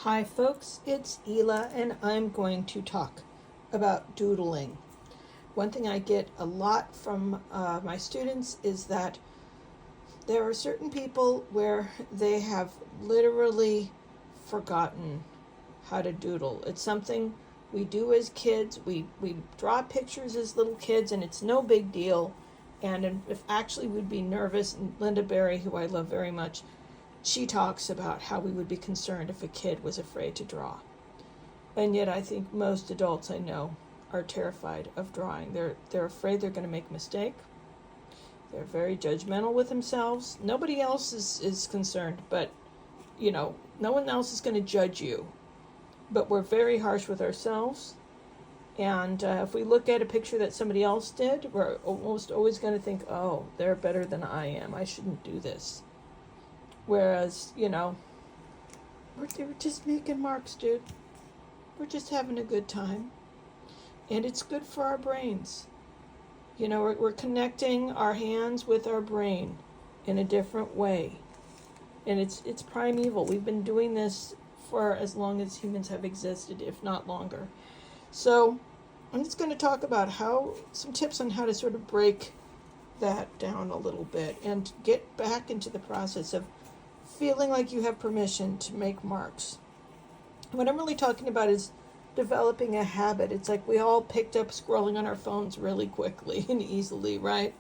Hi folks, it's Ela and I'm going to talk about doodling. One thing I get a lot from my students is that there are certain people where they have literally forgotten how to doodle. It's something we do as kids. We draw pictures as little kids and it's no big deal. And if actually we'd be nervous, and Linda Berry, who I love very much, she talks about how we would be concerned if a kid was afraid to draw. And yet I think most adults I know are terrified of drawing. They're afraid they're going to make a mistake. They're very judgmental with themselves. Nobody else is concerned, but no one else is going to judge you. But we're very harsh with ourselves. And if we look at a picture that somebody else did, we're almost always going to think, oh, they're better than I am. I shouldn't do this. Whereas, we're just making marks, dude. We're just having a good time. And it's good for our brains. We're connecting our hands with our brain in a different way. And it's primeval. We've been doing this for as long as humans have existed, if not longer. So I'm just going to talk about some tips on how to sort of break that down a little bit and get back into the process of feeling like you have permission to make marks. What I'm really talking about is developing a habit. It's like we all picked up scrolling on our phones really quickly and easily, right?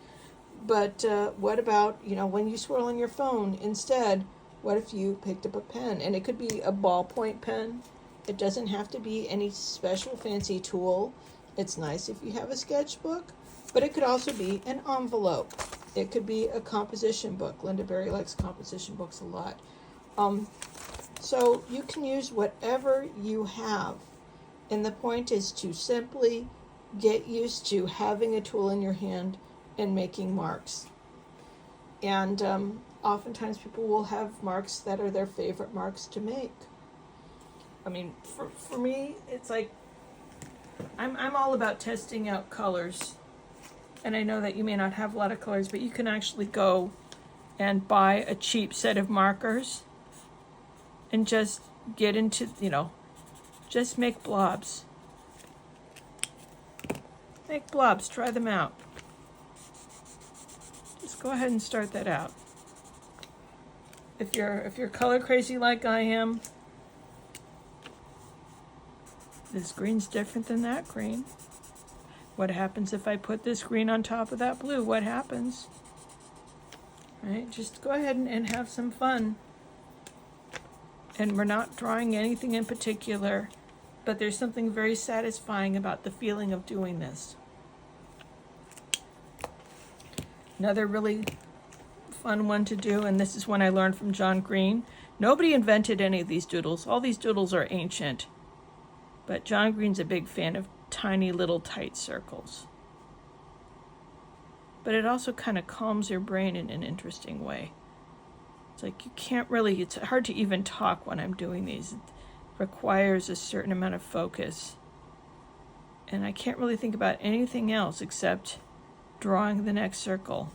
But what about, when you scroll on your phone instead, what if you picked up a pen? And it could be a ballpoint pen. It doesn't have to be any special fancy tool. It's nice if you have a sketchbook, but it could also be an envelope. It could be a composition book. Linda Berry likes composition books a lot. So you can use whatever you have. And the point is to simply get used to having a tool in your hand and making marks. And oftentimes people will have marks that are their favorite marks to make. I mean, for me, it's like I'm all about testing out colors. And I know that you may not have a lot of colors, but you can actually go and buy a cheap set of markers and just get into, just make blobs. Make blobs, try them out. Just go ahead and start that out. If you're color crazy like I am, this green's different than that green. What happens if I put this green on top of that blue? What happens? Right? Just go ahead and have some fun. And we're not drawing anything in particular, but there's something very satisfying about the feeling of doing this. Another really fun one to do, and this is one I learned from John Green. Nobody invented any of these doodles. All these doodles are ancient. But John Green's a big fan of tiny little tight circles. But it also kind of calms your brain in an interesting way. It's like it's hard to even talk when I'm doing these. It requires a certain amount of focus. And I can't really think about anything else except drawing the next circle.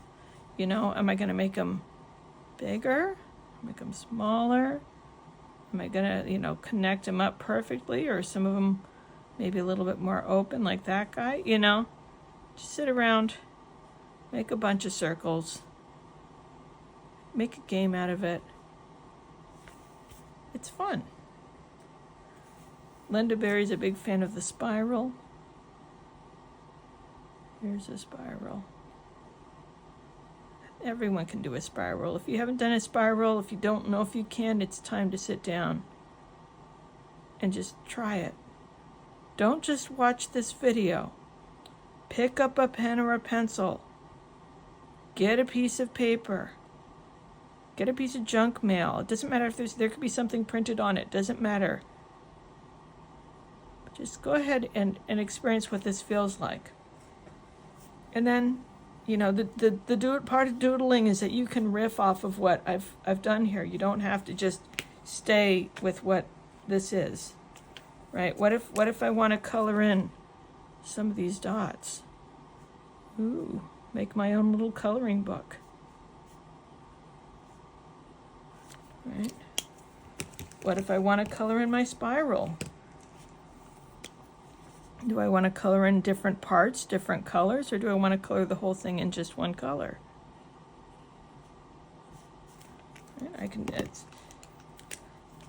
Am I going to make them bigger? Make them smaller? Am I going to, connect them up perfectly? Or some of them maybe a little bit more open like that guy? Just sit around, make a bunch of circles, make a game out of it. It's fun. Linda Berry's a big fan of the spiral. Here's a spiral. Everyone can do a spiral. If you haven't done a spiral, if you don't know if you can, it's time to sit down and just try it. Don't just watch this video. Pick up a pen or a pencil. Get a piece of paper. Get a piece of junk mail. It doesn't matter if there could be something printed on it. It doesn't matter. But just go ahead and experience what this feels like. And then, the part of doodling is that you can riff off of what I've done here. You don't have to just stay with what this is, right? What if I want to color in some of these dots? Ooh, make my own little coloring book. Right? What if I want to color in my spiral? Do I want to color in different parts, different colors, or do I want to color the whole thing in just one color?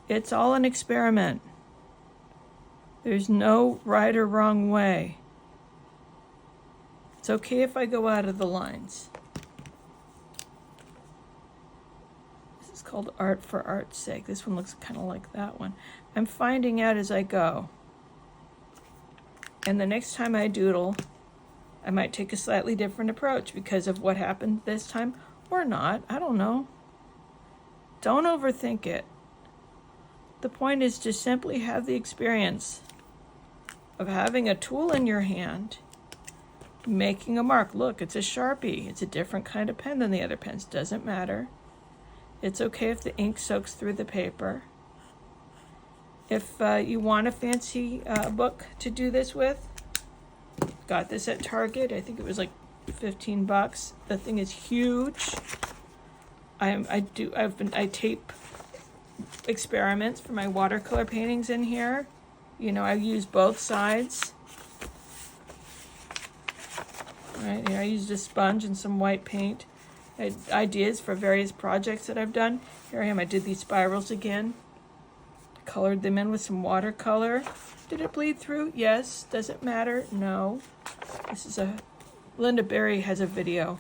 It's all an experiment. There's no right or wrong way. It's okay if I go out of the lines. This is called Art for Art's Sake. This one looks kind of like that one. I'm finding out as I go. And the next time I doodle, I might take a slightly different approach because of what happened this time, or not. I don't know. Don't overthink it. The point is to simply have the experience of having a tool in your hand, making a mark. Look, it's a Sharpie. It's a different kind of pen than the other pens. Doesn't matter. It's okay if the ink soaks through the paper. If you want a fancy book to do this with, got this at Target. I think it was like 15 bucks. The thing is huge. I tape experiments for my watercolor paintings in here. You know, I use both sides. Right here, I used a sponge and some white paint. I had ideas for various projects that I've done. Here I am. I did these spirals again. Colored them in with some watercolor. Did it bleed through? Yes. Does it matter? No. This is Linda Berry has a video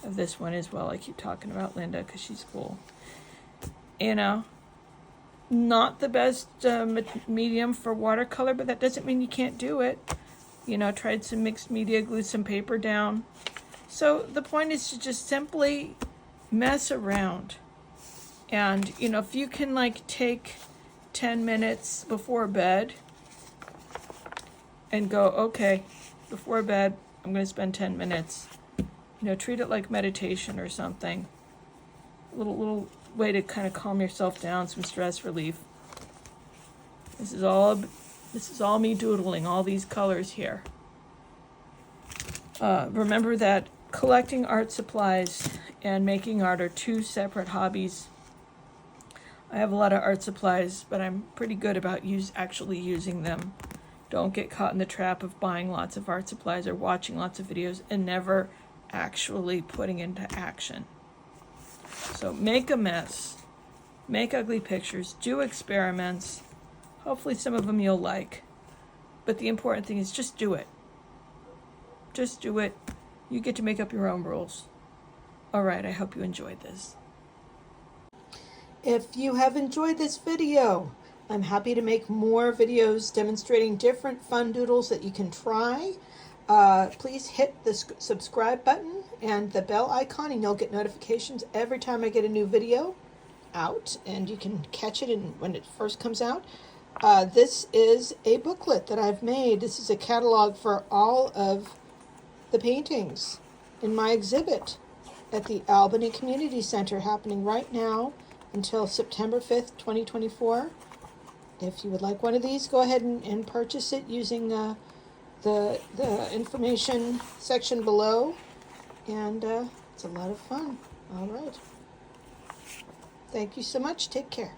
of this one as well. I keep talking about Linda because she's cool. You know, not the best medium for watercolor, but that doesn't mean you can't do it. You know, tried some mixed media, glued some paper down. So the point is to just simply mess around. And, you know, if you can like take 10 minutes before bed and go, okay, before bed, I'm going to spend 10 minutes. You know, treat it like meditation or something. Little way to kind of calm yourself down, some stress relief. This is all me doodling, all these colors here. Remember that collecting art supplies and making art are two separate hobbies. I have a lot of art supplies, but I'm pretty good about actually using them. Don't get caught in the trap of buying lots of art supplies or watching lots of videos and never actually putting into action. So make a mess, make ugly pictures, do experiments. Hopefully some of them you'll like. But the important thing is just do it. Just do it. You get to make up your own rules. All right, I hope you enjoyed this. If you have enjoyed this video, I'm happy to make more videos demonstrating different fun doodles that you can try. Please hit the subscribe button and the bell icon and you'll get notifications every time I get a new video out, and you can catch it when it first comes out. This is a booklet that I've made. This is a catalog for all of the paintings in my exhibit at the Albany Community Center, happening right now until September 5th, 2024. If you would like one of these, go ahead and purchase it using the information section below, and it's a lot of fun. All right. Thank you so much. Take care.